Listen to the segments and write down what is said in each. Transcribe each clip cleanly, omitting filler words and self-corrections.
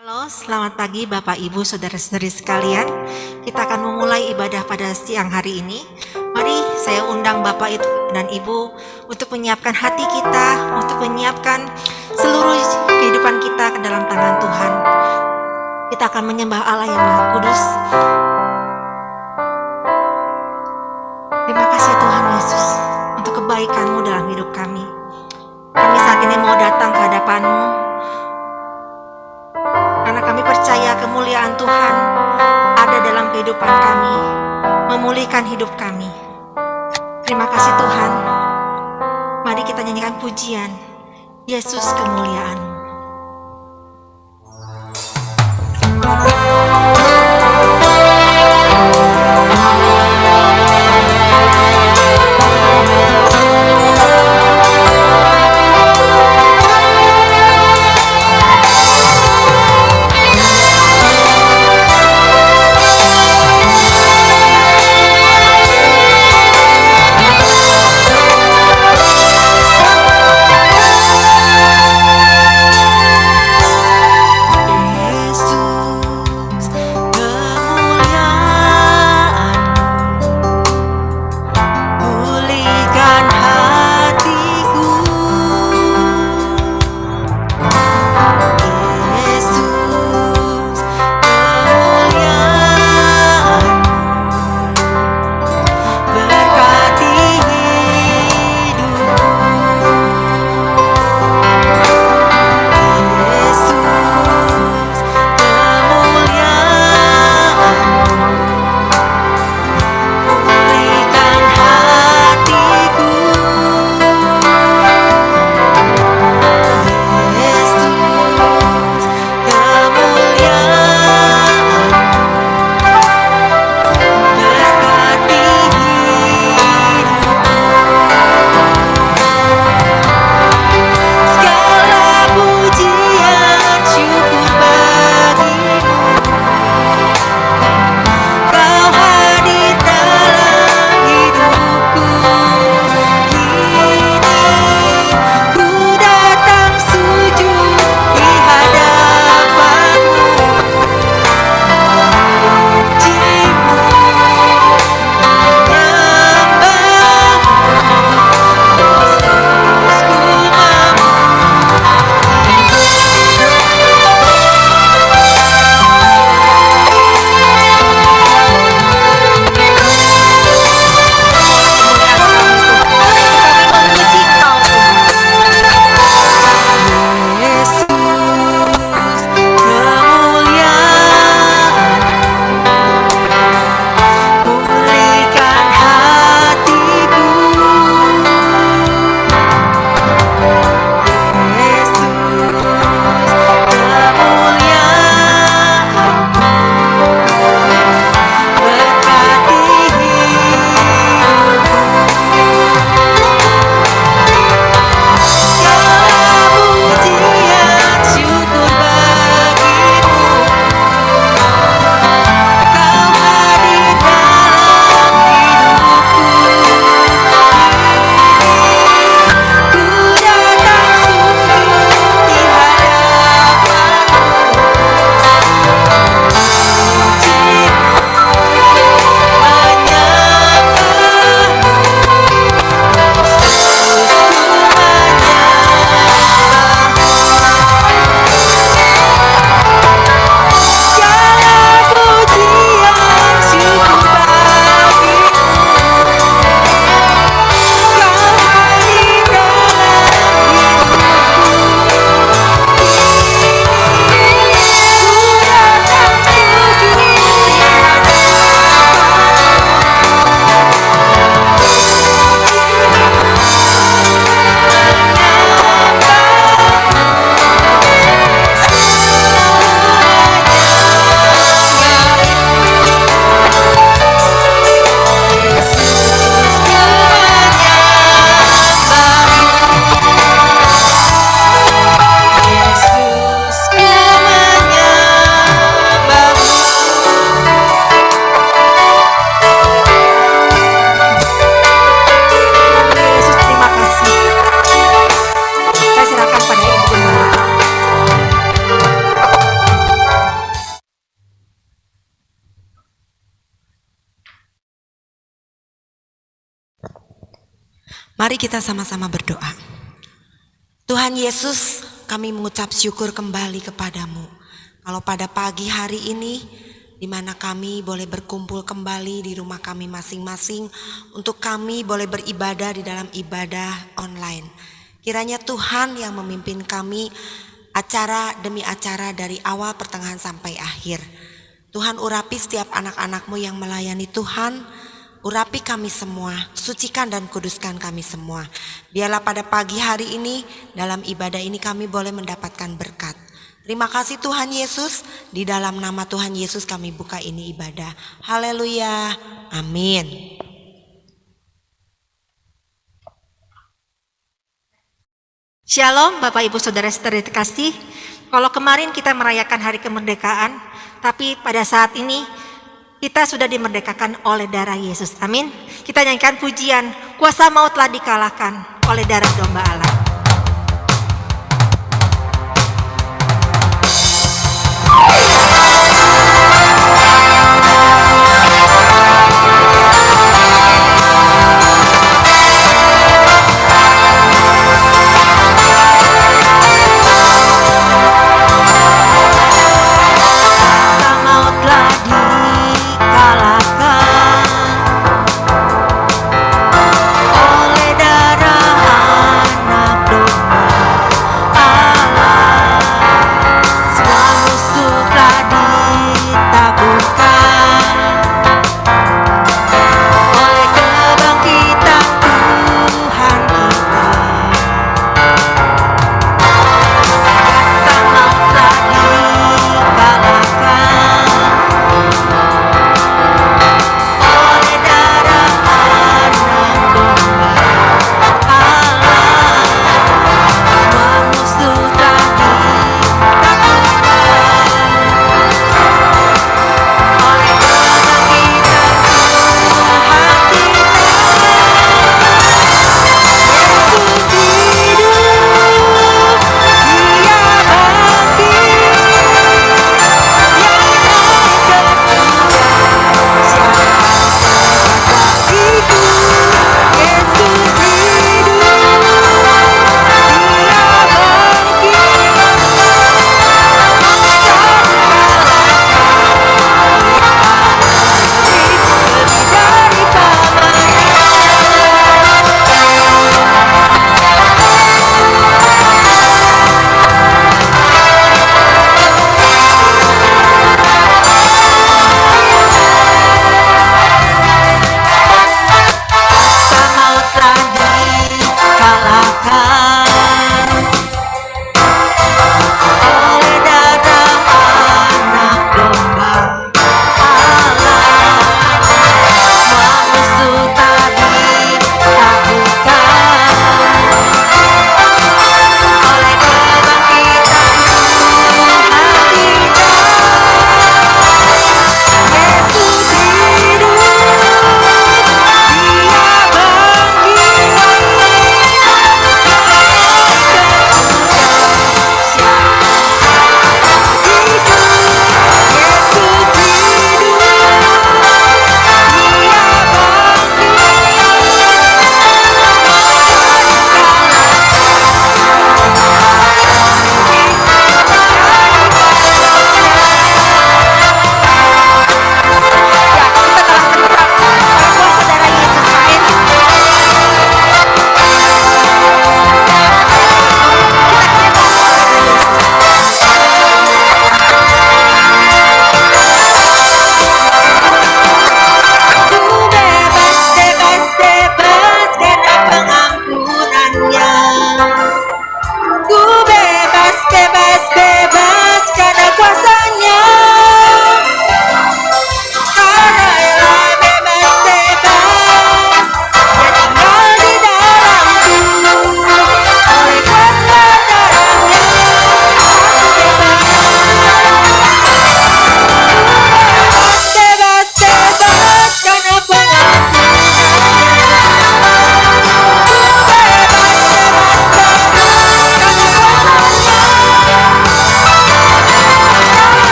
Halo, selamat pagi Bapak Ibu Saudara-saudari sekalian. Kita akan memulai ibadah pada siang hari ini. Mari saya undang Bapak dan Ibu untuk menyiapkan hati kita, untuk menyiapkan seluruh kehidupan kita ke dalam tangan Tuhan. Kita akan menyembah Allah yang Maha Kudus. Terima kasih Tuhan Yesus untuk kebaikan-Mu dalam hidup kami. Kami saat ini mau datang ke hadapan-Mu karena kami percaya kemuliaan Tuhan ada dalam kehidupan kami, memulihkan hidup kami. Terima kasih Tuhan. Mari kita nyanyikan pujian Yesus kemuliaan. Mari kita sama-sama berdoa. Tuhan Yesus, kami mengucap syukur kembali kepadamu. Kalau pada pagi hari ini, di mana kami boleh berkumpul kembali di rumah kami masing-masing, untuk kami boleh beribadah di dalam ibadah online. Kiranya Tuhan yang memimpin kami acara demi acara dari awal pertengahan sampai akhir. Tuhan urapi setiap anak-anak-Mu yang melayani Tuhan. Urapi kami semua, sucikan dan kuduskan kami semua. Biarlah pada pagi hari ini, dalam ibadah ini kami boleh mendapatkan berkat. Terima kasih Tuhan Yesus, di dalam nama Tuhan Yesus kami buka ini ibadah. Haleluya, amin. Shalom Bapak Ibu Saudara-saudari terkasih. Kalau kemarin kita merayakan hari kemerdekaan, tapi pada saat ini kita sudah dimerdekakan oleh darah Yesus. Amin. Kita nyanyikan pujian, kuasa maut telah dikalahkan oleh darah domba Allah. Oleh darah anak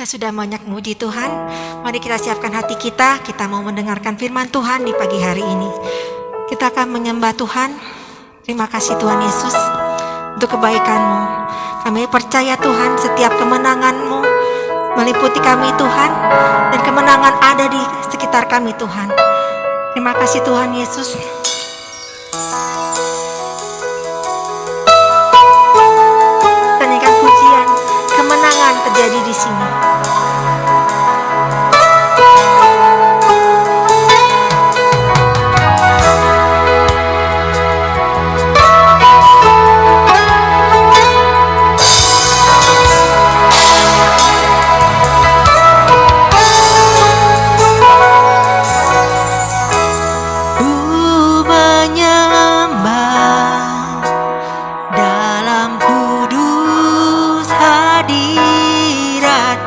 Kita sudah banyak muji Tuhan. Mari kita siapkan hati kita. Kita mau mendengarkan firman Tuhan di pagi hari ini. Kita akan menyembah Tuhan. Terima kasih Tuhan Yesus untuk kebaikan-Mu. Kami percaya Tuhan setiap kemenangan-Mu meliputi kami Tuhan. Dan kemenangan ada di sekitar kami Tuhan. Terima kasih Tuhan Yesus. Nyanyikan pujian. Kemenangan terjadi di sini. Dalam kudus hadirat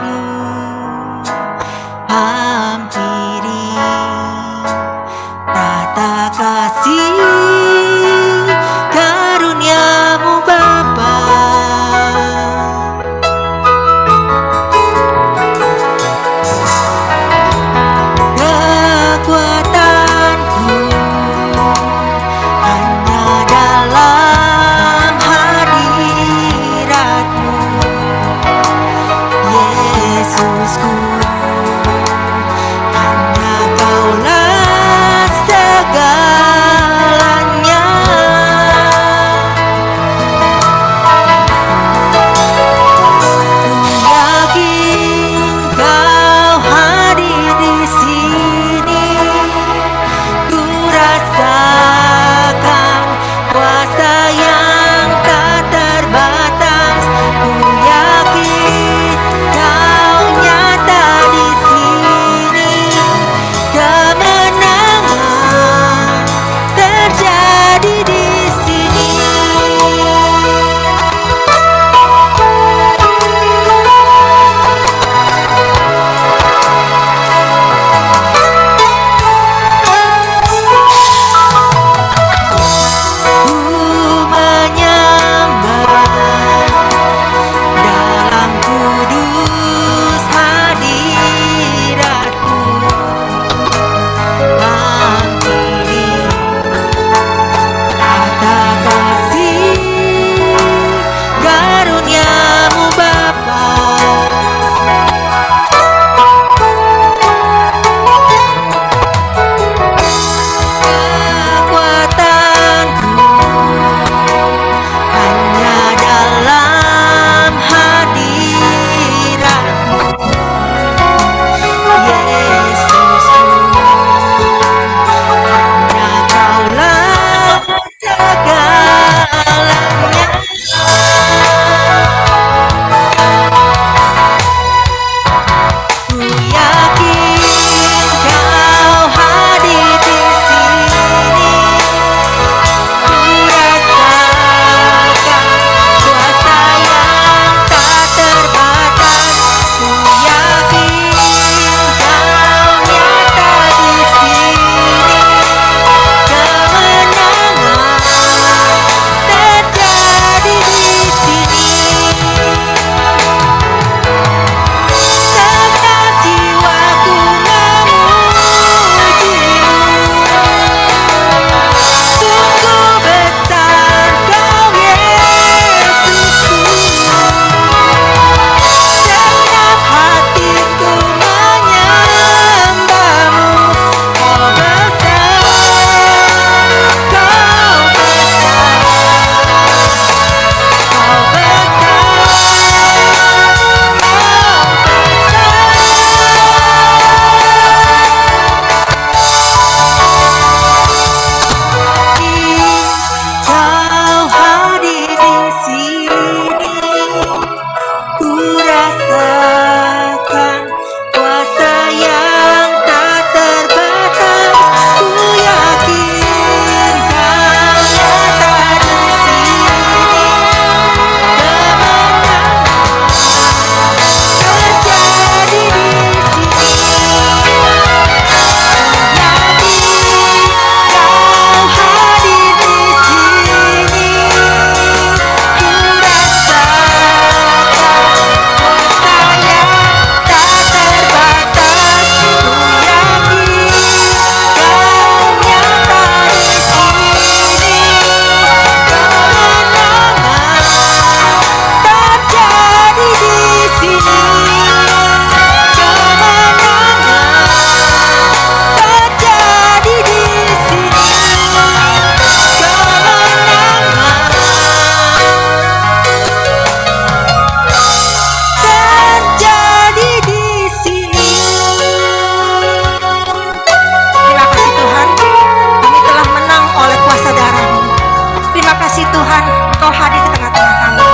Tuhan, Engkau hadir di tengah-tengah kami.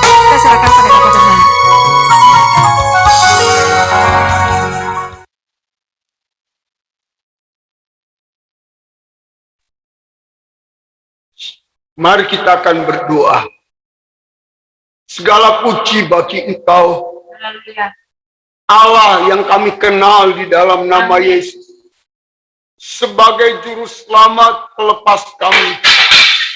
Kita serahkan pada Bapa kembali. Mari kita akan berdoa. Segala puji bagi Engkau, Allah yang kami kenal di dalam nama Yesus sebagai juru selamat pelepas kami.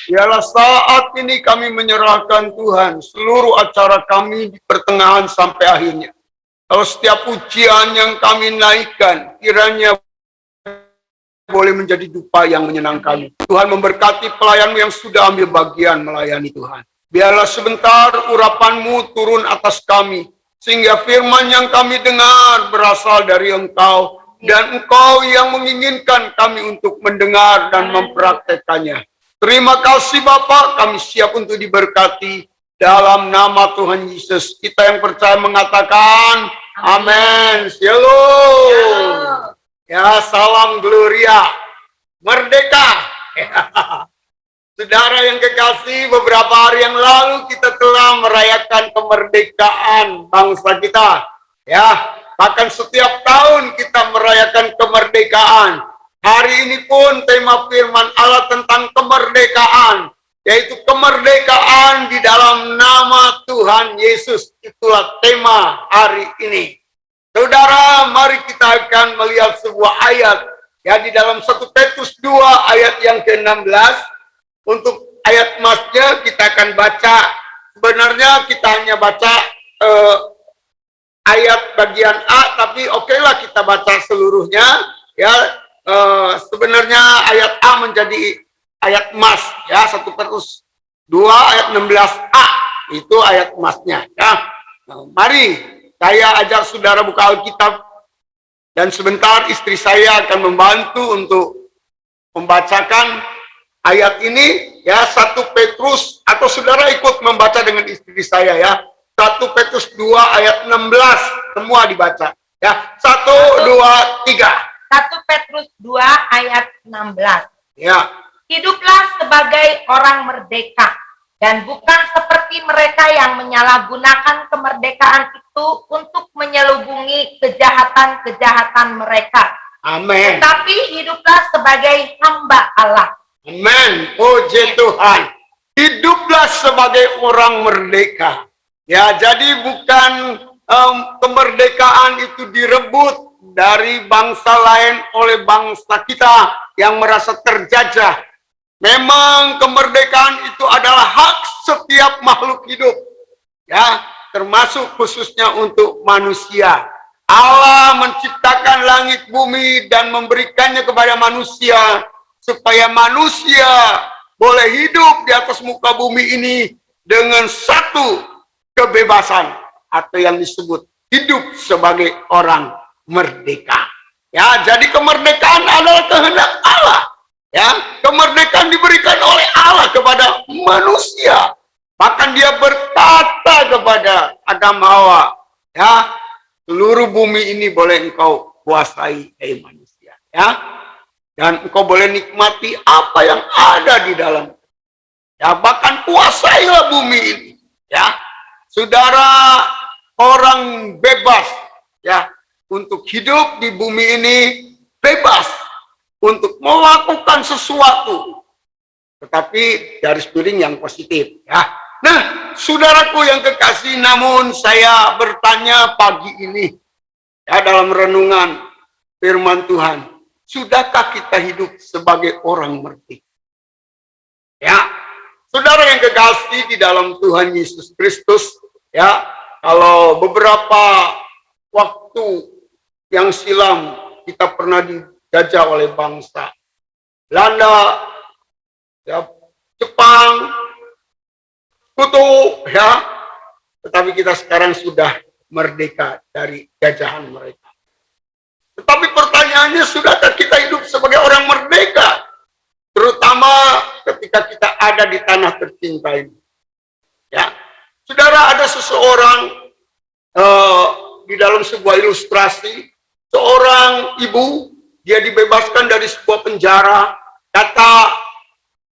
Ialah saat ini kami menyerahkan Tuhan seluruh acara kami di pertengahan sampai akhirnya. Kalau setiap pujian yang kami naikkan kiranya boleh menjadi dupa yang menyenangkan kami. Tuhan memberkati pelayan-Mu yang sudah ambil bagian melayani Tuhan. Biarlah sebentar urapan-Mu turun atas kami, sehingga firman yang kami dengar berasal dari Engkau, dan Engkau yang menginginkan kami untuk mendengar dan mempraktekannya. Terima kasih Bapa, kami siap untuk diberkati. Dalam nama Tuhan Yesus, kita yang percaya mengatakan, amin. Shalom. Ya, salam Gloria, merdeka. Saudara yang kekasih, beberapa hari yang lalu kita telah merayakan kemerdekaan bangsa kita. Ya, bahkan setiap tahun kita merayakan kemerdekaan. Hari ini pun tema firman Allah tentang kemerdekaan, yaitu kemerdekaan di dalam nama Tuhan Yesus. Itulah tema hari ini. Saudara, mari kita akan melihat sebuah ayat ya di dalam 1 Petrus 2 ayat yang ke-16. Untuk ayat emasnya kita akan baca. Sebenarnya kita hanya baca ayat bagian A, tapi okelah kita baca seluruhnya ya. Sebenarnya ayat A menjadi ayat emas ya, 1 Petrus 2 ayat 16a itu ayat emasnya ya. Mari saya ajak saudara buka Alkitab, dan sebentar istri saya akan membantu untuk membacakan ayat ini ya. 1 Petrus, atau saudara ikut membaca dengan istri saya ya. 1 Petrus 2 ayat 16 semua dibaca ya. 1, 2, 3. 1 Petrus 2 ayat 16. Ya. Hiduplah sebagai orang merdeka, dan bukan seperti mereka yang menyalahgunakan kemerdekaan itu untuk menyelubungi kejahatan-kejahatan mereka. Amin. Tetapi hiduplah sebagai hamba Allah. Amin. Puji Tuhan. Hiduplah sebagai orang merdeka. Ya, jadi bukan kemerdekaan itu direbut dari bangsa lain oleh bangsa kita yang merasa terjajah. Memang kemerdekaan itu adalah hak setiap makhluk hidup, ya, termasuk khususnya untuk manusia. Allah menciptakan langit bumi dan memberikannya kepada manusia supaya manusia boleh hidup di atas muka bumi ini dengan satu kebebasan atau yang disebut hidup sebagai orang merdeka. Ya, jadi kemerdekaan adalah kehendak Allah. Ya, kemerdekaan diberikan oleh Allah kepada manusia. Bahkan dia berkata kepada Adam Hawa, ya, seluruh bumi ini boleh engkau kuasai, hai manusia, ya. Dan engkau boleh nikmati apa yang ada di dalam. Ya, bahkan kuasailah bumi ini, ya. Saudara, orang bebas, ya, untuk hidup di bumi ini, bebas untuk melakukan sesuatu, tetapi garis miring yang positif ya. Nah, saudaraku yang kekasih, namun saya bertanya pagi ini ya dalam renungan firman Tuhan, sudahkah kita hidup sebagai orang merdeka? Ya, saudara yang kekasih di dalam Tuhan Yesus Kristus ya, kalau beberapa waktu yang silam kita pernah dijajah oleh bangsa Belanda, ya, Jepang, Kutu, ya. Tetapi kita sekarang sudah merdeka dari jajahan mereka. Tetapi pertanyaannya, sudahkah kita hidup sebagai orang merdeka? Terutama ketika kita ada di tanah tercinta ini. Ya, saudara, ada seseorang di dalam sebuah ilustrasi, seorang ibu, dia dibebaskan dari sebuah penjara. Kata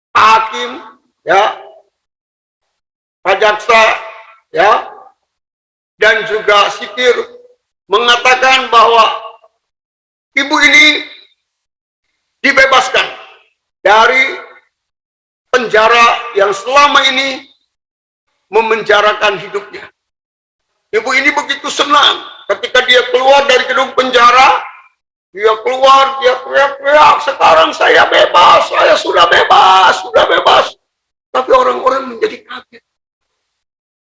hakim, ya, Pak Jaksa, ya, dan juga sipir mengatakan bahwa ibu ini dibebaskan dari penjara yang selama ini memenjarakan hidupnya. Ibu ini begitu senang ketika dia keluar dari gedung penjara. Dia keluar, dia teriak-teriak, sekarang saya bebas, saya sudah bebas, sudah bebas. Tapi orang-orang menjadi kaget.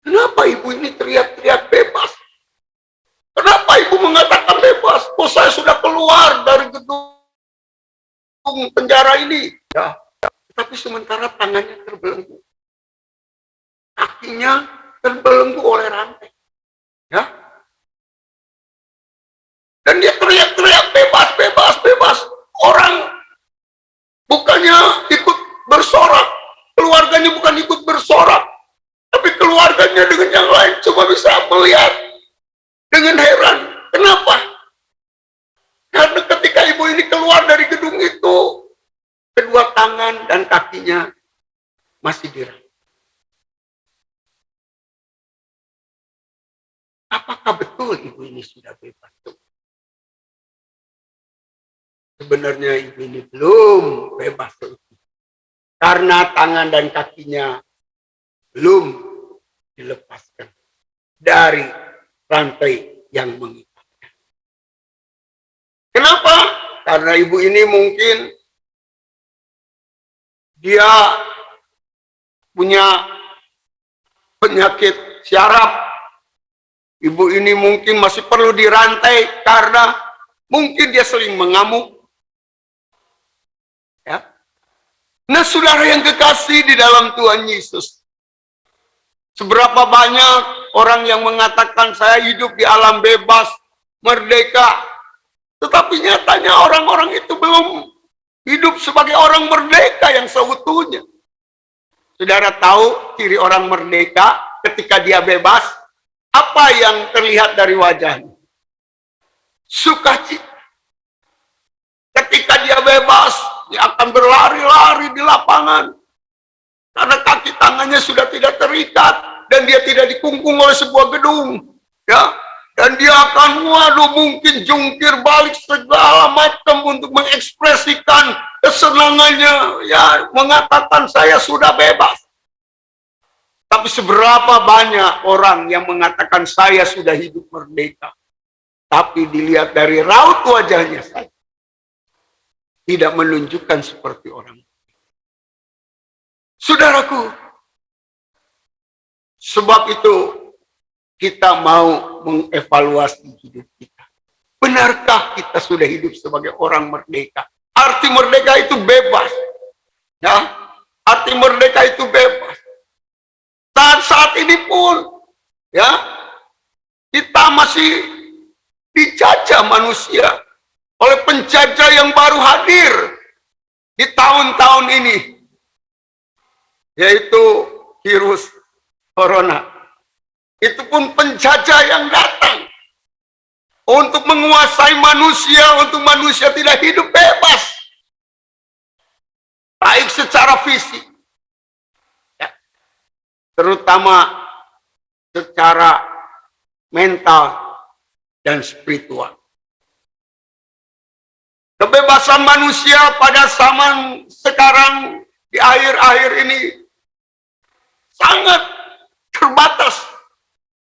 Kenapa ibu ini teriak-teriak bebas? Kenapa ibu mengatakan bebas? Oh, saya sudah keluar dari gedung penjara ini. Ya, tapi sementara tangannya terbelenggu. Kakinya terbelenggu oleh rantai. Ya. Dan dia teriak-teriak bebas, bebas, bebas. Orang bukannya ikut bersorak. Keluarganya bukan ikut bersorak. Tapi keluarganya dengan yang lain cuma bisa melihat dengan heran. Kenapa? Karena ketika ibu ini keluar dari gedung itu, kedua tangan dan kakinya masih dirangkai. Apakah betul ibu ini sudah bebas? Sebenarnya ibu ini belum bebas. Karena tangan dan kakinya belum dilepaskan dari rantai yang mengikatnya. Kenapa? Karena ibu ini mungkin dia punya penyakit syaraf. Ibu ini mungkin masih perlu dirantai karena mungkin dia sering mengamuk. Ya. Nah, saudara yang kekasih di dalam Tuhan Yesus, seberapa banyak orang yang mengatakan saya hidup di alam bebas, merdeka, tetapi nyatanya orang-orang itu belum hidup sebagai orang merdeka yang seutuhnya. Saudara tahu ciri orang merdeka ketika dia bebas, apa yang terlihat dari wajahnya? Sukacita. Ketika dia bebas, dia akan berlari-lari di lapangan. Karena kaki tangannya sudah tidak terikat. Dan dia tidak dikungkung oleh sebuah gedung. Ya, dan dia akan, waduh, mungkin jungkir balik segala macam untuk mengekspresikan kesenangannya. Ya, mengatakan saya sudah bebas. Tapi seberapa banyak orang yang mengatakan saya sudah hidup merdeka. Tapi dilihat dari raut wajahnya saja. Tidak menunjukkan seperti orang. Saudaraku, sebab itu kita mau mengevaluasi hidup kita. Benarkah kita sudah hidup sebagai orang merdeka? Arti merdeka itu bebas. Ya, arti merdeka itu bebas. Saat ini pun, ya, kita masih dijajah manusia oleh penjajah yang baru hadir di tahun-tahun ini, yaitu virus corona. Itu pun penjajah yang datang untuk menguasai manusia, untuk manusia tidak hidup bebas, baik secara fisik, ya, terutama secara mental dan spiritual. Kebebasan manusia pada zaman sekarang di akhir-akhir ini sangat terbatas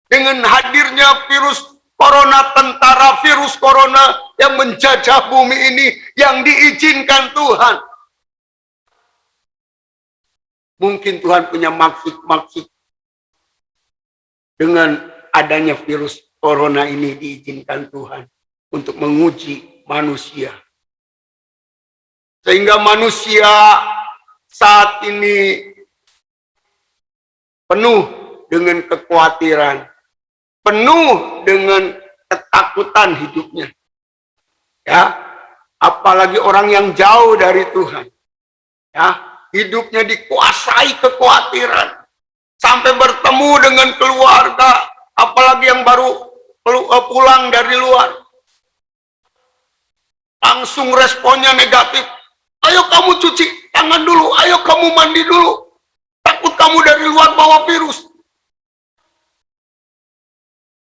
dengan hadirnya virus corona, tentara virus corona yang menjajah bumi ini yang diizinkan Tuhan. Mungkin Tuhan punya maksud-maksud dengan adanya virus corona ini diizinkan Tuhan untuk menguji manusia. Sehingga manusia saat ini penuh dengan kekhawatiran, penuh dengan ketakutan hidupnya. Ya, apalagi orang yang jauh dari Tuhan. Ya, hidupnya dikuasai kekhawatiran. Sampai bertemu dengan keluarga, apalagi yang baru pulang dari luar. Langsung responnya negatif. Ayo kamu cuci tangan dulu, ayo kamu mandi dulu. bawa virus.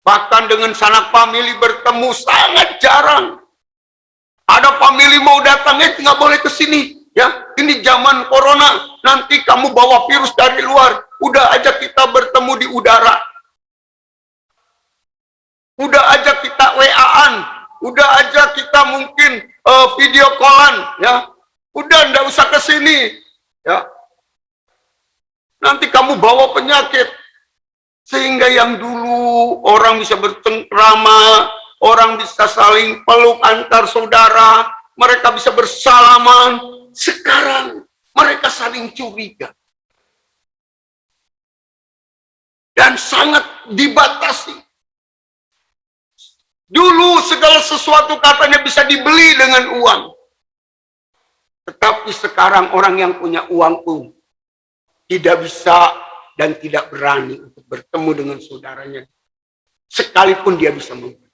Bahkan dengan sanak famili bertemu sangat jarang. Ada famili mau datang, nggak boleh ke sini. Ya, ini zaman corona. Nanti kamu bawa virus dari luar. Udah aja kita bertemu di udara. Udah aja kita WA-an. Udah aja kita mungkin video callan. Ya, udah nggak usah ke sini. Ya, nanti kamu bawa penyakit. Sehingga yang dulu orang bisa bercengkrama, orang bisa saling peluk antar saudara, mereka bisa bersalaman. Sekarang mereka saling curiga. Dan sangat dibatasi. Dulu segala sesuatu katanya bisa dibeli dengan uang. Tetapi sekarang orang yang punya uang pun tidak bisa dan tidak berani untuk bertemu dengan saudaranya. Sekalipun dia bisa membeli.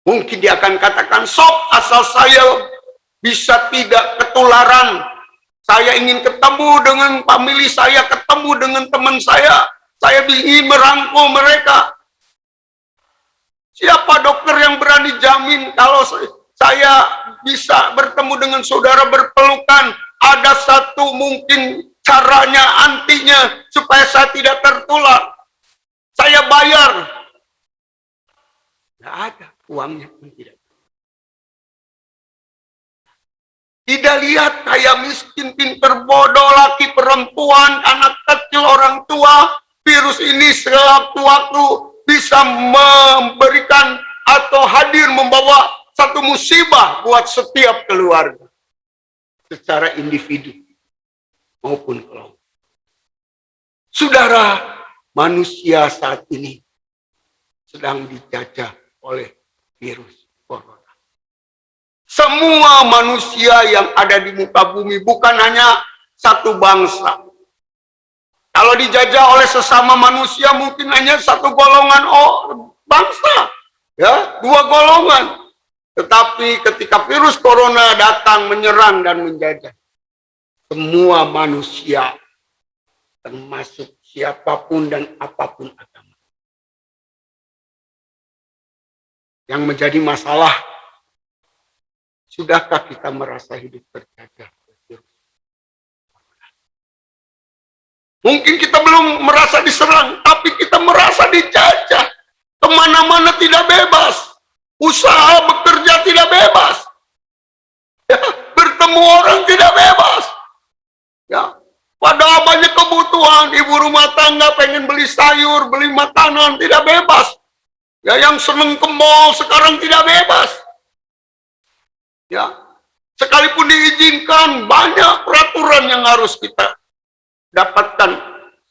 Mungkin dia akan katakan, sok asal saya bisa tidak ketularan. Saya ingin ketemu dengan famili saya, ketemu dengan teman saya ingin merangkul mereka. Siapa dokter yang berani jamin kalau saya bisa bertemu dengan saudara berpelukan, ada satu mungkin caranya, antinya, supaya saya tidak tertular. Saya bayar. Tidak ada, uangnya pun tidak. Tidak lihat kaya miskin, pinter bodoh, laki perempuan, anak kecil, orang tua. Virus ini sewaktu-waktu bisa memberikan atau hadir membawa satu musibah buat setiap keluarga. Secara individu maupun kelompok. Saudara, manusia saat ini sedang dijajah oleh virus corona. Semua manusia yang ada di muka bumi, bukan hanya satu bangsa. Kalau dijajah oleh sesama manusia mungkin hanya satu golongan bangsa, ya, dua golongan. Tetapi ketika virus corona datang menyerang dan menjajah semua manusia, termasuk siapapun dan apapun agama. Yang menjadi masalah, sudahkah kita merasa hidup terjajah? Mungkin kita belum merasa diserang, tapi kita merasa dijajah. Kemana-mana tidak bebas. Usaha bekerja tidak bebas. Ya, bertemu orang tidak bebas. Ya, padahal banyak kebutuhan, ibu rumah tangga pengen beli sayur, beli makanan, tidak bebas. Ya, yang seneng ke mall sekarang tidak bebas. Ya, sekalipun diizinkan, banyak peraturan yang harus kita dapatkan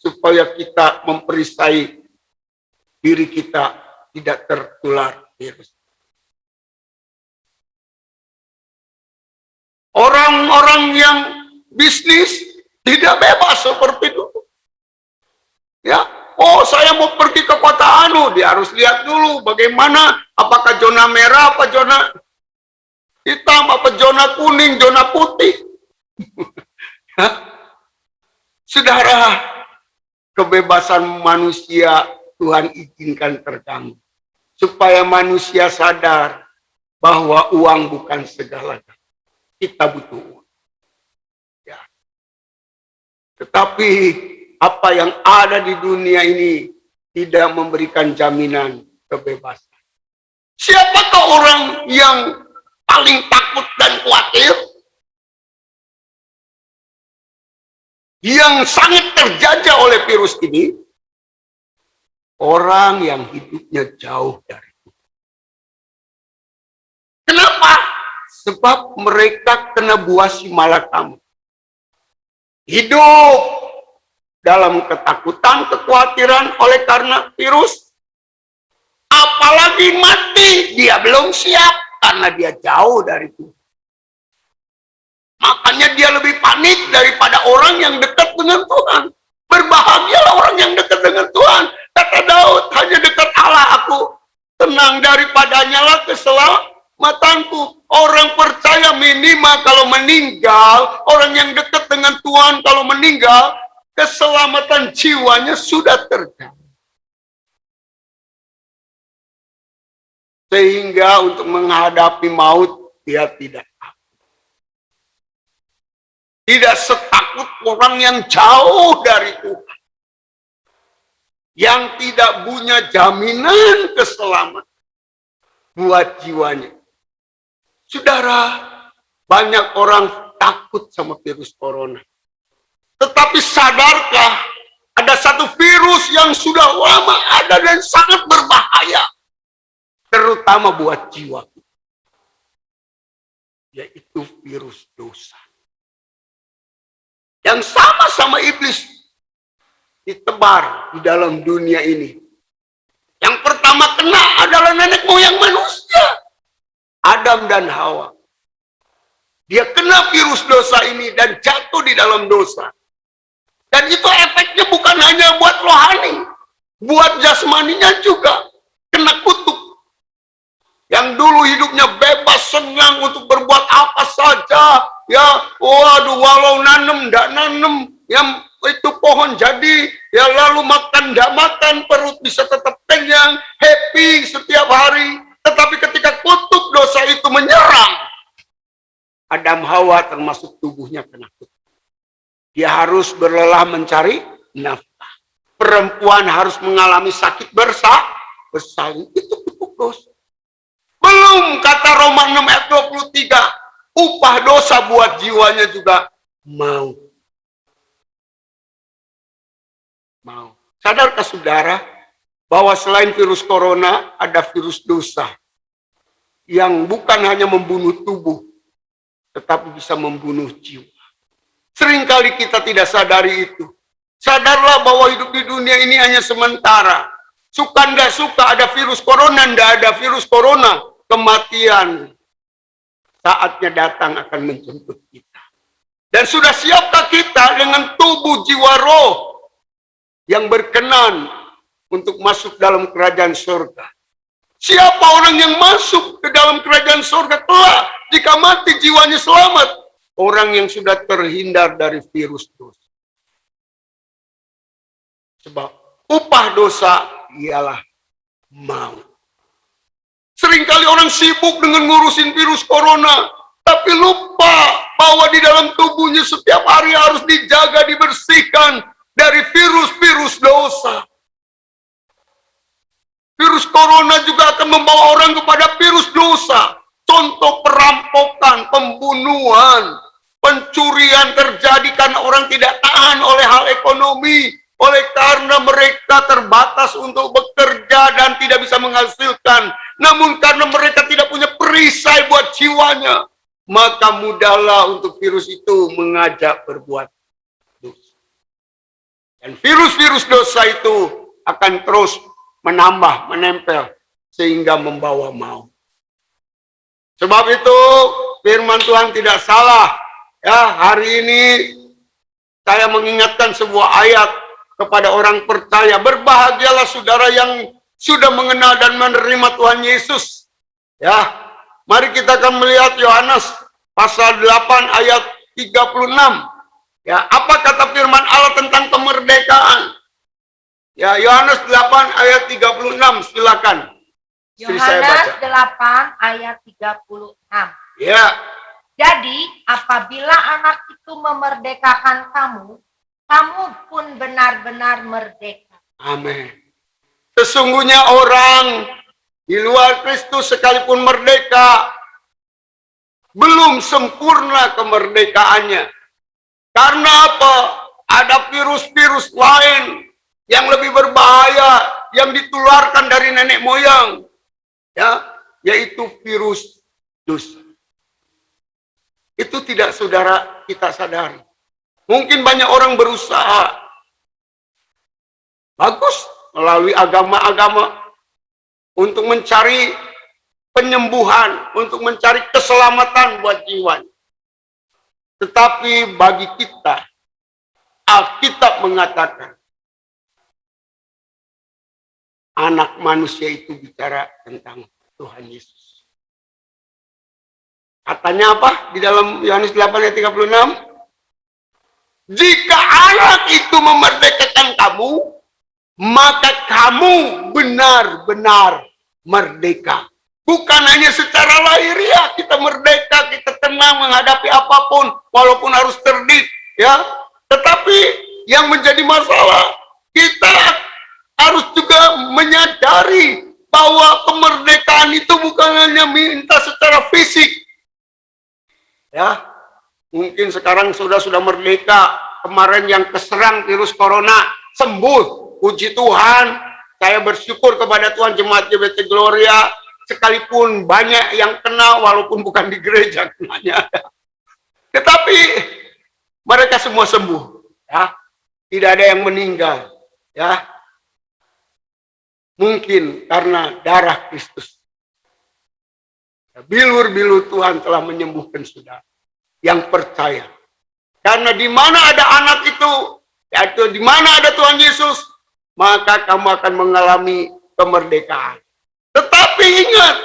supaya kita memperisai diri kita tidak tertular virus. Orang-orang yang bisnis tidak bebas seperti itu. Ya, oh saya mau pergi ke kota anu, dia harus lihat dulu bagaimana, apakah zona merah, apa zona hitam, apa zona kuning, zona putih. Ya. Saudara, kebebasan manusia Tuhan izinkan terganggu supaya manusia sadar bahwa uang bukan segalanya. Kita butuh uang. Ya. Tetapi apa yang ada di dunia ini tidak memberikan jaminan kebebasan. Siapakah orang yang paling takut dan khawatir? Yang sangat terjajah oleh virus ini, orang yang hidupnya jauh dari Tuhan. Kenapa? Sebab mereka kena buasi malakama. Hidup dalam ketakutan, kekhawatiran oleh karena virus. Apalagi mati, dia belum siap karena dia jauh dari Tuhan. Makanya dia lebih panik daripada orang yang dekat dengan Tuhan. Berbahagialah orang yang dekat dengan Tuhan. Kata Daud, hanya dekat Allah aku tenang, daripadanya lah keselamatanku. Orang percaya minimal kalau meninggal, orang yang dekat dengan Tuhan kalau meninggal, keselamatan jiwanya sudah terjamin. Sehingga untuk menghadapi maut, dia tidak takut. Tidak setakut orang yang jauh dari Tuhan. Yang tidak punya jaminan keselamatan buat jiwanya. Saudara, banyak orang takut sama virus corona. Tetapi sadarkah ada satu virus yang sudah lama ada dan sangat berbahaya. Terutama buat jiwa. Yaitu virus dosa. Yang sama-sama iblis ditebar di dalam dunia ini. Yang pertama kena adalah nenek moyang manusia. Adam dan Hawa. Dia kena virus dosa ini dan jatuh di dalam dosa. Dan itu efeknya bukan hanya buat rohani. Buat jasmaninya juga. Kena kutuk. Yang dulu hidupnya bebas, senang untuk berbuat apa saja. Ya, waduh, walau nanem, ndak nanem. Yang itu pohon jadi, ya lalu makan, ndak makan, perut bisa tetap kenyang, happy setiap hari. Tetapi ketika kutuk dosa itu menyerang, Adam Hawa termasuk tubuhnya kena kutuk. Dia harus berlelah mencari nafkah. Perempuan harus mengalami sakit bersalin. Itu kutuk dosa. Belum kata Roma 6 ayat 23, upah dosa buat jiwanya juga mau. Sadarkah saudara bahwa selain virus corona ada virus dosa yang bukan hanya membunuh tubuh tetapi bisa membunuh jiwa. Seringkali kita tidak sadari itu. Sadarlah bahwa hidup di dunia ini hanya sementara. Suka nggak suka ada virus corona, nggak ada virus corona, kematian saatnya datang akan menjemput kita. Dan sudah siapkah kita dengan tubuh jiwa roh yang berkenan untuk masuk dalam kerajaan surga? Siapa orang yang masuk ke dalam kerajaan surga kelak jika mati jiwanya selamat? Orang yang sudah terhindar dari virus dosa. Sebab upah dosa ialah maut. Seringkali orang sibuk dengan ngurusin virus corona, tapi lupa bahwa di dalam tubuhnya setiap hari harus dijaga, dibersihkan dari virus-virus dosa. Virus corona juga akan membawa orang kepada virus dosa. Contoh perampokan, pembunuhan, pencurian terjadi karena orang tidak tahan oleh hal ekonomi. Oleh karena mereka terbatas untuk bekerja dan tidak bisa menghasilkan. Namun karena mereka tidak punya perisai buat jiwanya, maka mudahlah untuk virus itu mengajak berbuat dosa. Dan virus-virus dosa itu akan terus menambah, menempel, sehingga membawa maut. Sebab itu firman Tuhan tidak salah. Ya, hari ini saya mengingatkan sebuah ayat kepada orang percaya. Berbahagialah saudara yang sudah mengenal dan menerima Tuhan Yesus. Ya, mari kita akan melihat Yohanes pasal 8 ayat 36. Ya, apa kata firman Allah tentang kemerdekaan? Ya, Yohanes 8 ayat 36, silakan. Yohanes 8 ayat 36. Ya. Jadi, apabila anak itu memerdekakan kamu, kamu pun benar-benar merdeka. Amin. Sesungguhnya orang di luar Kristus sekalipun merdeka, belum sempurna kemerdekaannya. Karena apa? Ada virus-virus lain yang lebih berbahaya yang ditularkan dari nenek moyang, ya, yaitu virus dosa. Itu tidak saudara kita sadari. Mungkin banyak orang berusaha bagus melalui agama-agama untuk mencari penyembuhan, untuk mencari keselamatan buat jiwa. Tetapi bagi kita, Alkitab mengatakan anak manusia itu bicara tentang Tuhan Yesus. Katanya apa? Di dalam Yohanes 8 ayat 36. Jika anak itu memerdekakan kamu, maka kamu benar-benar merdeka. Bukan hanya secara lahiriah kita merdeka, kita tenang menghadapi apapun, walaupun harus terdit, ya. Tetapi yang menjadi masalah, kita harus juga menyadari bahwa kemerdekaan itu bukan hanya minta secara fisik, ya. Mungkin sekarang sudah merdeka, kemarin yang keserang virus corona sembuh, puji Tuhan. Saya bersyukur kepada Tuhan, jemaat GBT Gloria, sekalipun banyak yang kena walaupun bukan di gereja kenanya, tetapi mereka semua sembuh, ya. Tidak ada yang meninggal, ya. Mungkin karena darah Kristus. Bilur-bilur Tuhan telah menyembuhkan saudara yang percaya. Karena di mana ada anak itu, yaitu di mana ada Tuhan Yesus, maka kamu akan mengalami kemerdekaan. Tetapi ingat,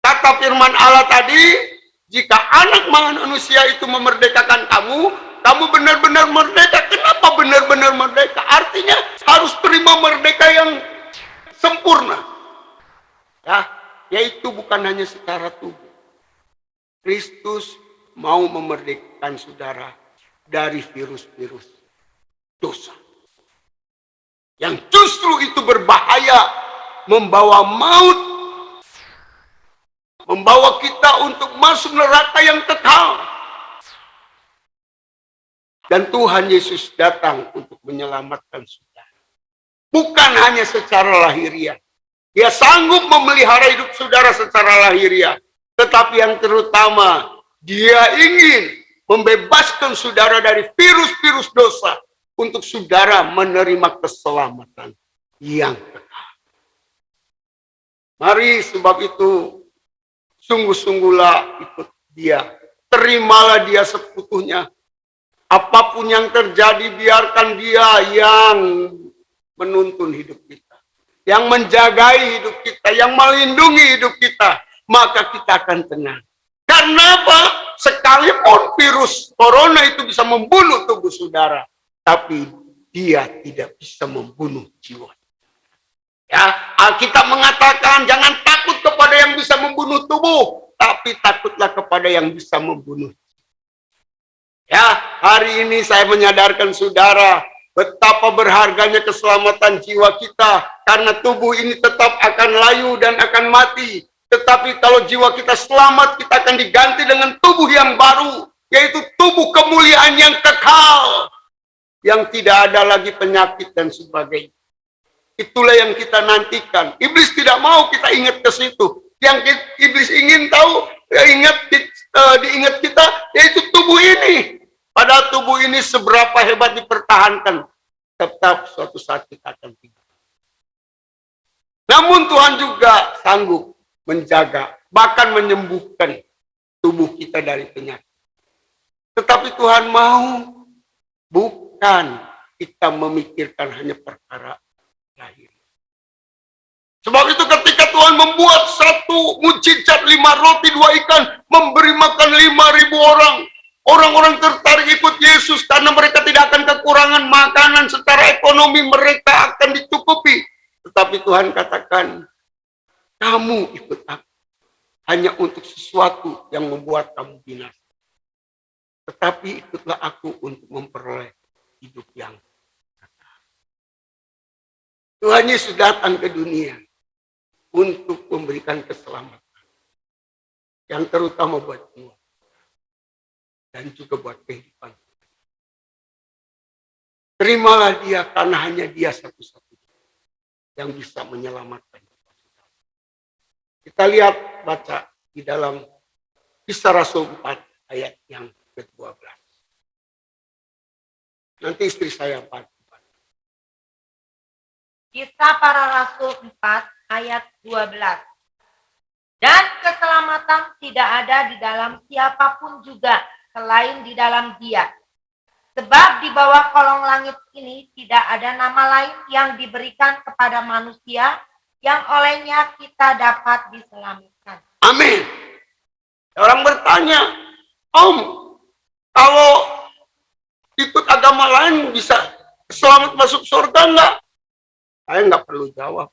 kata firman Allah tadi, jika anak manusia itu memerdekakan kamu, kamu benar-benar merdeka. Kenapa benar-benar merdeka? Artinya harus terima merdeka yang sempurna. Ya, yaitu bukan hanya secara tubuh. Kristus mau memerdekakan saudara dari virus-virus dosa. Yang justru itu berbahaya, membawa maut, membawa kita untuk masuk neraka yang kekal. Dan Tuhan Yesus datang untuk menyelamatkan saudara. Bukan hanya secara lahiriah. Dia sanggup memelihara hidup saudara secara lahiriah. Tetapi yang terutama, Dia ingin membebaskan saudara dari virus-virus dosa untuk saudara menerima keselamatan yang kekal. Mari sebab itu sungguh-sungguhlah ikut Dia. Terimalah Dia sekutunya. Apapun yang terjadi, biarkan Dia yang menuntun hidup kita, yang menjagai hidup kita, yang melindungi hidup kita, maka kita akan tenang. Karena apa? Sekalipun virus corona itu bisa membunuh tubuh saudara, tapi dia tidak bisa membunuh jiwa. Ya, Alkitab mengatakan jangan takut kepada yang bisa membunuh tubuh, tapi takutlah kepada yang bisa membunuh. Ya, hari ini saya menyadarkan saudara betapa berharganya keselamatan jiwa kita, karena tubuh ini tetap akan layu dan akan mati. Tetapi kalau jiwa kita selamat, kita akan diganti dengan tubuh yang baru, yaitu tubuh kemuliaan yang kekal, yang tidak ada lagi penyakit dan sebagainya. Itulah yang kita nantikan. Iblis tidak mau kita ingat ke situ. Yang iblis ingin tahu, diingat kita, yaitu tubuh ini. Padahal tubuh ini seberapa hebat dipertahankan, tetap suatu saat kita akan tinggal. Namun Tuhan juga sanggup menjaga, bahkan menyembuhkan tubuh kita dari penyakit. Tetapi Tuhan mau bukan kita memikirkan hanya perkara lahir. Sebab itu ketika Tuhan membuat satu mujizat 5 roti 2 ikan, memberi makan 5.000 orang, orang-orang tertarik ikut Yesus karena mereka tidak akan kekurangan makanan, secara ekonomi mereka akan dicukupi. Tetapi Tuhan katakan, kamu ikut aku hanya untuk sesuatu yang membuat kamu binasa. Tetapi ikutlah aku untuk memperoleh hidup yang kekal. Tuhan Yesus datang ke dunia untuk memberikan keselamatan, yang terutama buat jiwa dan juga buat kehidupan. Terimalah Dia, karena hanya Dia satu-satunya yang bisa menyelamatkan. Kita lihat, baca di dalam Kisah Rasul 4 ayat yang ke-12. Nanti istri saya baca. Kisah Para Rasul 4 ayat 12. Dan keselamatan tidak ada di dalam siapapun juga selain di dalam Dia. Sebab di bawah kolong langit ini tidak ada nama lain yang diberikan kepada manusia yang olehnya kita dapat diselamatkan. Amin. Orang bertanya, Om, kalau ikut agama lain bisa selamat masuk surga enggak? Saya nggak perlu jawab.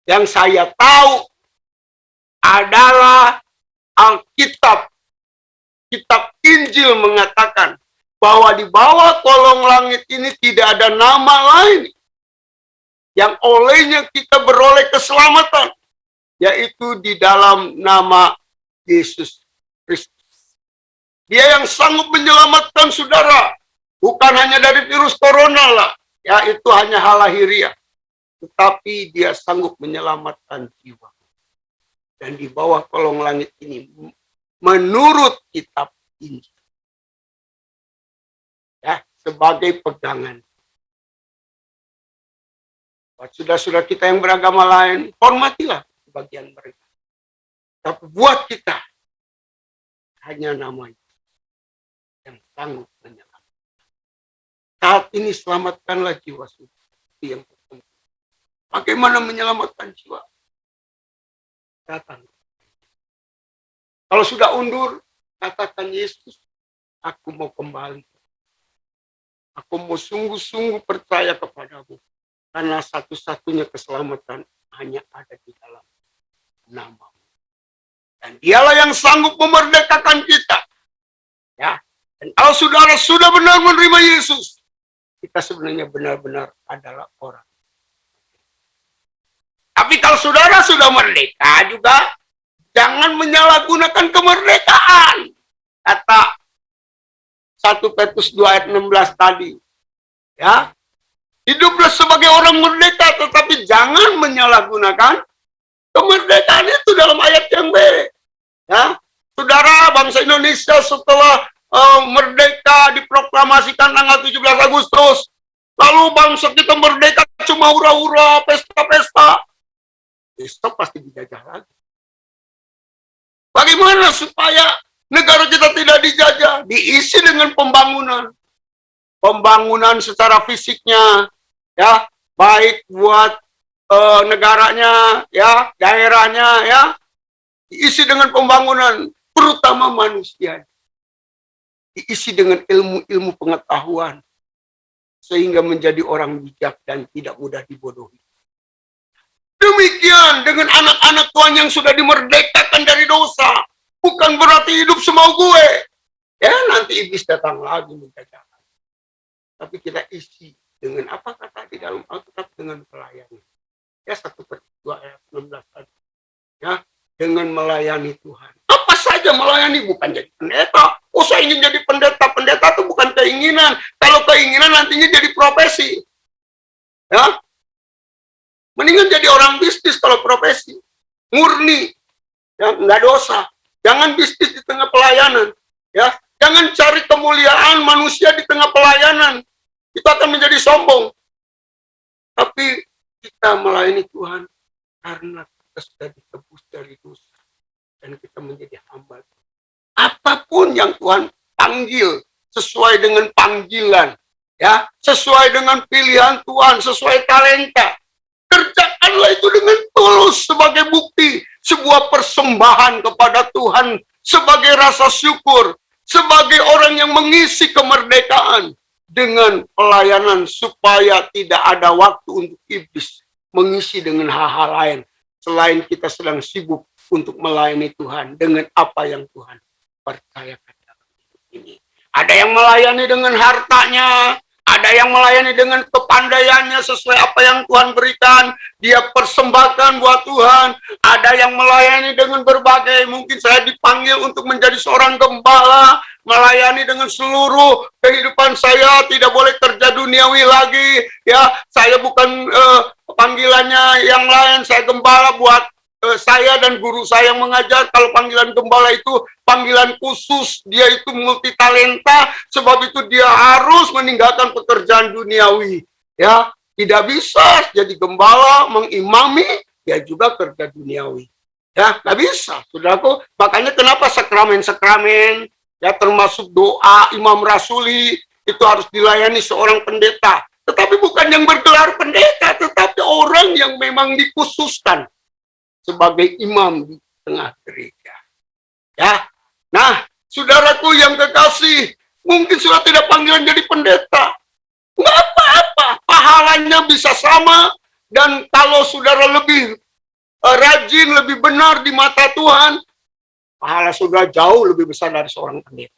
Yang saya tahu adalah Alkitab, kitab Injil mengatakan bahwa di bawah kolong langit ini tidak ada nama lain yang olehnya kita beroleh keselamatan, yaitu di dalam nama Yesus Kristus. Dia yang sanggup menyelamatkan saudara, bukan hanya dari virus corona lah, ya itu hanya hal lahiriah, tetapi dia sanggup menyelamatkan jiwa. Dan di bawah kolong langit ini, menurut kitab Injil, ya, sebagai pegangan. Buat saudara-saudara kita yang beragama lain, hormatilah bagian mereka. Tapi buat kita, hanya namanya yang sanggup menyelamatkan. Saat ini selamatkanlah jiwa saudara yang tertentu. Bagaimana menyelamatkan jiwa? Datang. Kalau sudah undur, katakan Yesus, aku mau kembali. Aku mau sungguh-sungguh percaya kepadamu. Karena satu-satunya keselamatan hanya ada di dalam namamu. Dan dialah yang sanggup memerdekakan kita. Ya. Dan kalau saudara sudah benar menerima Yesus, kita sebenarnya benar-benar adalah orang. Tapi kalau saudara sudah merdeka juga, jangan menyalahgunakan kemerdekaan. Kata 1 Petrus 2 ayat 16 tadi. Ya. Hiduplah sebagai orang merdeka, tetapi jangan menyalahgunakan kemerdekaan itu dalam ayat yang B. Ya. Saudara, bangsa Indonesia setelah merdeka diproklamasikan tanggal 17 Agustus. Lalu bangsa kita merdeka cuma hura-hura, pesta-pesta. Besok pasti dijajah lagi. Bagaimana supaya negara kita tidak dijajah? Diisi dengan pembangunan. Pembangunan secara fisiknya, ya, baik buat negaranya, ya, daerahnya, ya, diisi dengan pembangunan, terutama manusia. Diisi dengan ilmu-ilmu pengetahuan, sehingga menjadi orang bijak dan tidak mudah dibodohi. Demikian dengan anak-anak Tuhan yang sudah dimerdekakan dari dosa. Bukan berarti hidup semau gue. Ya, nanti iblis datang lagi menjajah. Tapi kita isi dengan apa kata di dalam Alkitab, dengan pelayanan. Ya, 1 Petrus 2 ayat 16 tadi. Ya, dengan melayani Tuhan. Apa saja melayani, bukan jadi pendeta. Oh, saya ingin jadi pendeta. Pendeta itu bukan keinginan. Kalau keinginan nantinya jadi profesi. Ya, mendingan jadi orang bisnis kalau profesi. Murni. Ya, nggak dosa. Jangan bisnis di tengah pelayanan. Ya, jangan cari kemuliaan manusia di tengah pelayanan. Itu akan menjadi sombong. Tapi kita melayani Tuhan karena kita sudah ditebus dari dosa. Dan kita menjadi hamba. Apapun yang Tuhan panggil sesuai dengan panggilan. Ya, sesuai dengan pilihan Tuhan, sesuai talenta. Kerjakanlah itu dengan tulus sebagai bukti. Sebuah persembahan kepada Tuhan. Sebagai rasa syukur. Sebagai orang yang mengisi kemerdekaan. Dengan pelayanan supaya tidak ada waktu untuk iblis mengisi dengan hal-hal lain selain kita sedang sibuk untuk melayani Tuhan dengan apa yang Tuhan percayakan dalam hidup ini. Ada yang melayani dengan hartanya, ada yang melayani dengan kepandaiannya sesuai apa yang Tuhan berikan, dia persembahkan buat Tuhan. Ada yang melayani dengan berbagai, mungkin saya dipanggil untuk menjadi seorang gembala, melayani dengan seluruh kehidupan saya, tidak boleh kerja duniawi lagi, ya, saya bukan panggilannya yang lain, saya gembala buat saya dan guru saya yang mengajar. Kalau panggilan gembala itu panggilan khusus, dia itu multi talenta, sebab itu dia harus meninggalkan pekerjaan duniawi, ya, tidak bisa jadi gembala mengimami, dia juga kerja duniawi, ya, nggak bisa, saudaraku. Makanya kenapa sakramen-sakramen, ya, termasuk doa, imam rasuli, itu harus dilayani seorang pendeta. Tetapi bukan yang bergelar pendeta, tetapi orang yang memang dikhususkan sebagai imam di tengah gereja. Ya, nah, saudaraku yang kekasih, mungkin sudah tidak panggilan jadi pendeta. Nggak pahalanya bisa sama, dan kalau saudara lebih rajin, lebih benar di mata Tuhan, pahala saudara jauh lebih besar dari seorang pendeta.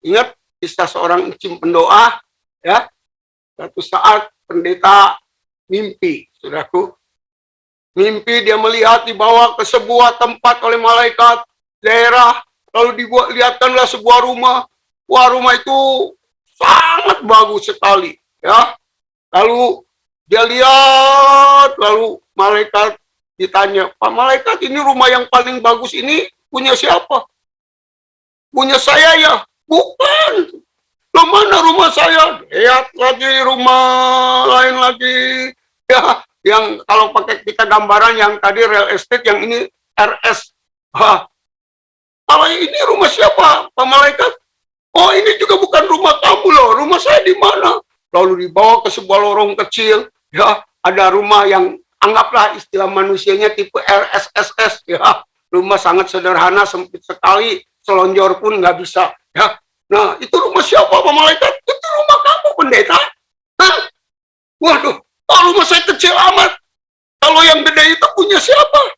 Ingat kisah seorang encim pendoa, ya. Suatu saat pendeta mimpi, saudaraku. Mimpi dia melihat dibawa ke sebuah tempat oleh malaikat daerah, lalu lihatkanlah sebuah rumah. Wah, rumah itu sangat bagus sekali, ya. Lalu dia lihat, lalu malaikat ditanya, "Pak malaikat, ini rumah yang paling bagus ini punya siapa?" "Punya saya ya." "Bukan. Loh, mana rumah saya?" "Lihat lagi rumah lain lagi." Ya, yang kalau pakai kita gambaran yang tadi real estate, yang ini RS. Hah, kalau ini rumah siapa, Pak malaikat? "Oh, ini juga bukan rumah kamu loh. Rumah saya di mana?" Lalu dibawa ke sebuah lorong kecil. Ya, ada rumah yang anggaplah istilah manusianya tipe RSSS. Ya, rumah sangat sederhana, sempit sekali, selonjor pun nggak bisa. Ya, nah itu rumah siapa, Pak malaikat? "Itu rumah kamu, pendeta." "Hah? Waduh, oh, rumah saya kecil amat. Kalau yang gede itu punya siapa?"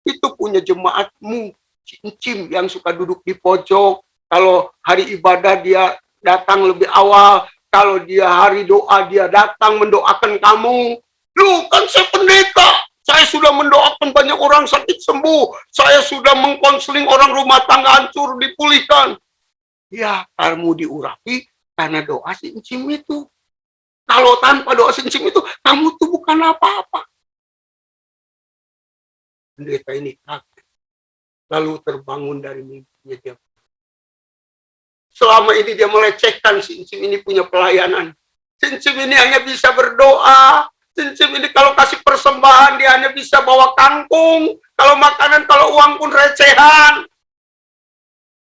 "Itu punya jemaatmu, cincim yang suka duduk di pojok. Kalau hari ibadah dia datang lebih awal. Kalau dia hari doa dia datang mendoakan kamu." "Lu kan saya pendeta. Saya sudah mendoakan banyak orang sakit sembuh. Saya sudah mengkonseling orang rumah tangga hancur dipulihkan." "Ya, kamu diurapi karena doa si encim itu. Kalau tanpa doa si encim itu, kamu tuh bukan apa-apa." Pendeta ini kaget. Lalu terbangun dari mimpinya dia. Selama ini dia melecehkan si encim ini punya pelayanan. Si encim ini hanya bisa berdoa. Si encim ini kalau kasih persembahan dia hanya bisa bawa kangkung. Kalau makanan, kalau uang pun recehan.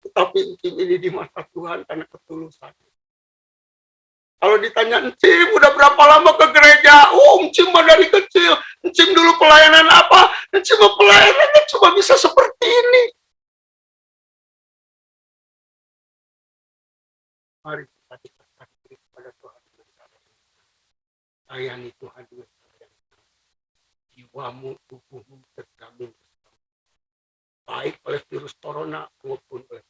Tetapi encim ini di mata Tuhan karena ketulusan. Kalau ditanya, "Encim udah berapa lama ke gereja?" "Oh, encim mah dari kecil. Encim dulu pelayanan apa?" "Encim mah pelayanannya cuma bisa seperti ini." Mari kita dekatkan diri kepada Tuhan. Layani Tuhan dengan jiwamu, tubuhmu terjamin baik oleh virus corona maupun oleh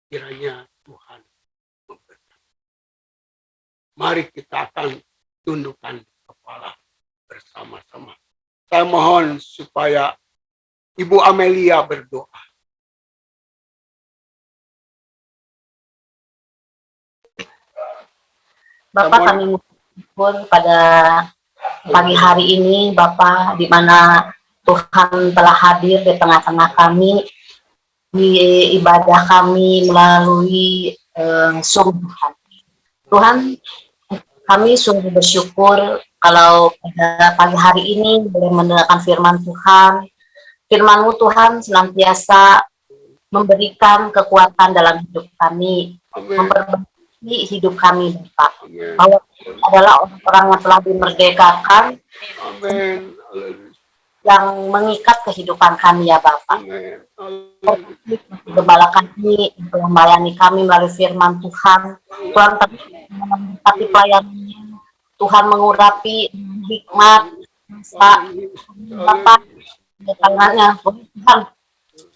kiranya Tuhan memberkati. Mari kita akan tundukkan kepala bersama-sama. Saya mohon supaya Ibu Amelia berdoa. Bapak, kami bersyukur pada pagi hari ini, Bapak, di mana Tuhan telah hadir di tengah-tengah kami di ibadah kami melalui Zoom. Tuhan, kami sungguh bersyukur kalau pada pagi hari ini boleh mendengarkan firman Tuhan. Firman-Mu Tuhan senantiasa memberikan kekuatan dalam hidup kami, memperbaiki hidup kami, Bapak. Bahwa adalah orang-orang yang telah dimerdekakan, yang mengikat kehidupan kami, ya Bapak. Gembala kami yang telah melayani kami melalui firman Tuhan. Tuhan memberkati pelayanannya. Tuhan mengurapi hikmat, Pak. Bapak, tangannya Tuhan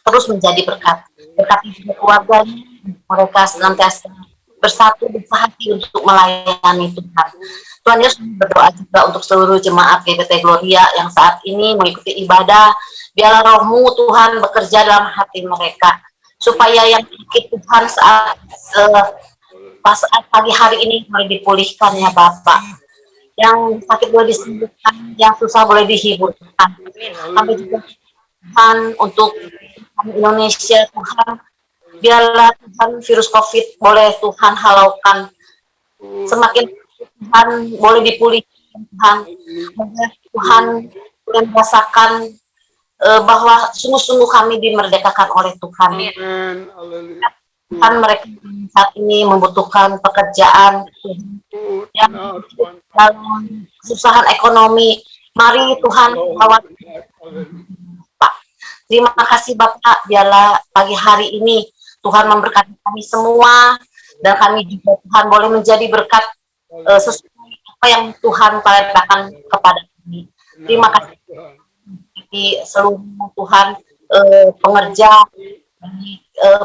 terus menjadi berkat. Berkati juga keluarganya, mereka senantiasa bersatu bersahati untuk melayani Tuhan. Tuhan Yesus berdoa juga untuk seluruh jemaat GBT Gloria yang saat ini mengikuti ibadah. Biarlah Roh-Mu Tuhan bekerja dalam hati mereka, supaya yang sakit Tuhan saat pagi hari ini boleh dipulihkan, ya Bapak. Yang sakit boleh disembuhkan, yang susah boleh dihiburkan. Kami juga Tuhan untuk Indonesia, Tuhan, biarlah Tuhan virus COVID boleh Tuhan halaukan, semakin Tuhan boleh dipulihkan, Tuhan. Tuhan boleh merasakan bahwa sungguh-sungguh kami dimerdekakan oleh Tuhan. Tuhan, mereka saat ini membutuhkan pekerjaan yang dalam kesusahan ekonomi. Mari Tuhan rawat Pak. Terima kasih Bapak, biarlah pagi hari ini Tuhan memberkati kami semua, dan kami juga Tuhan boleh menjadi berkat sesuai apa yang Tuhan perintahkan kepada kami. Terima kasih di seluruh Tuhan, pengerja,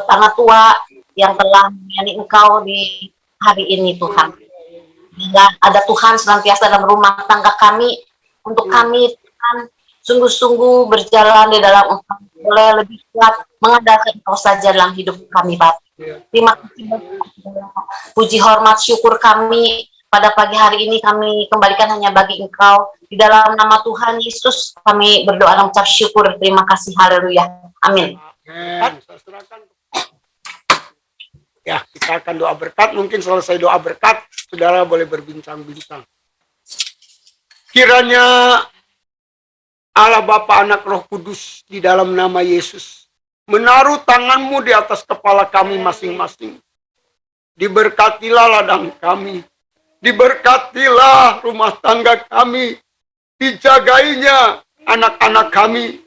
para tua yang telah melayani Engkau di hari ini Tuhan. Bila ada Tuhan senantiasa dalam rumah tangga kami, untuk kami Tuhan sungguh-sungguh berjalan di dalam Engkau, boleh lebih kuat mengandalkan Engkau saja dalam hidup kami Bapak. Terima kasih Bapak. Puji hormat syukur kami pada pagi hari ini kami kembalikan hanya bagi Engkau. Di dalam nama Tuhan Yesus kami berdoa dan mengucap syukur. Terima kasih. Haleluya. Amin. Ya, kita akan doa berkat. Mungkin selesai doa berkat, saudara boleh berbincang-bincang. Kiranya Allah Bapa, Anak, Roh Kudus di dalam nama Yesus menaruh tanganmu di atas kepala kami masing-masing. Diberkatilah ladang kami, diberkatilah rumah tangga kami, dijagainya anak-anak kami,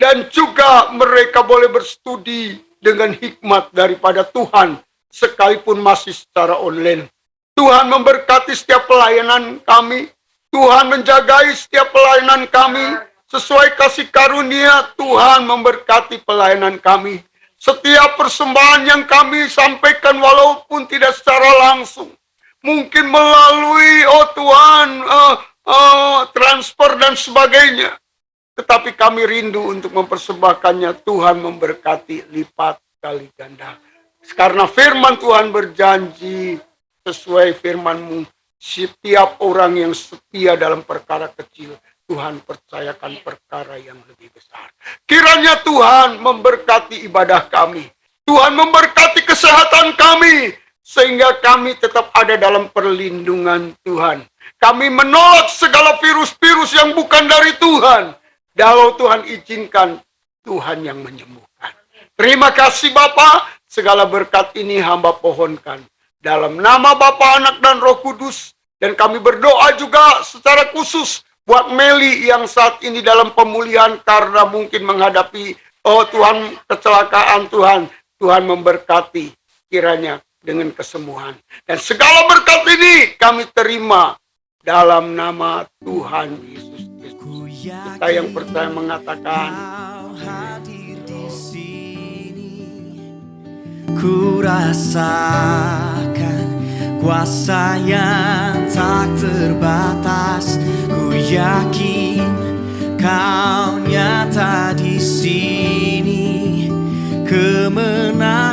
dan juga mereka boleh berstudi dengan hikmat daripada Tuhan, sekalipun masih secara online. Tuhan memberkati setiap pelayanan kami, Tuhan menjagai setiap pelayanan kami, sesuai kasih karunia Tuhan memberkati pelayanan kami. Setiap persembahan yang kami sampaikan walaupun tidak secara langsung, mungkin melalui Tuhan transfer dan sebagainya, tetapi kami rindu untuk mempersembahkannya. Tuhan memberkati lipat kali ganda. Karena firman Tuhan berjanji sesuai firman-Mu, setiap orang yang setia dalam perkara kecil, Tuhan percayakan perkara yang lebih besar. Kiranya Tuhan memberkati ibadah kami. Tuhan memberkati kesehatan kami, sehingga kami tetap ada dalam perlindungan Tuhan. Kami menolak segala virus-virus yang bukan dari Tuhan. Kalau Tuhan izinkan, Tuhan yang menyembuhkan. Terima kasih Bapa, segala berkat ini hamba pohonkan. Dalam nama Bapa, Anak, dan Roh Kudus. Dan kami berdoa juga secara khusus buat Meli yang saat ini dalam pemulihan karena mungkin menghadapi, Tuhan, kecelakaan Tuhan. Tuhan memberkati kiranya dengan kesembuhan. Dan segala berkat ini kami terima dalam nama Tuhan Yesus Kristus. Kita yang percaya mengatakan, hadir di sini, ku rasakan kuasa yang tak terbatas. Ku yakin kau nyata di sini, kemenangan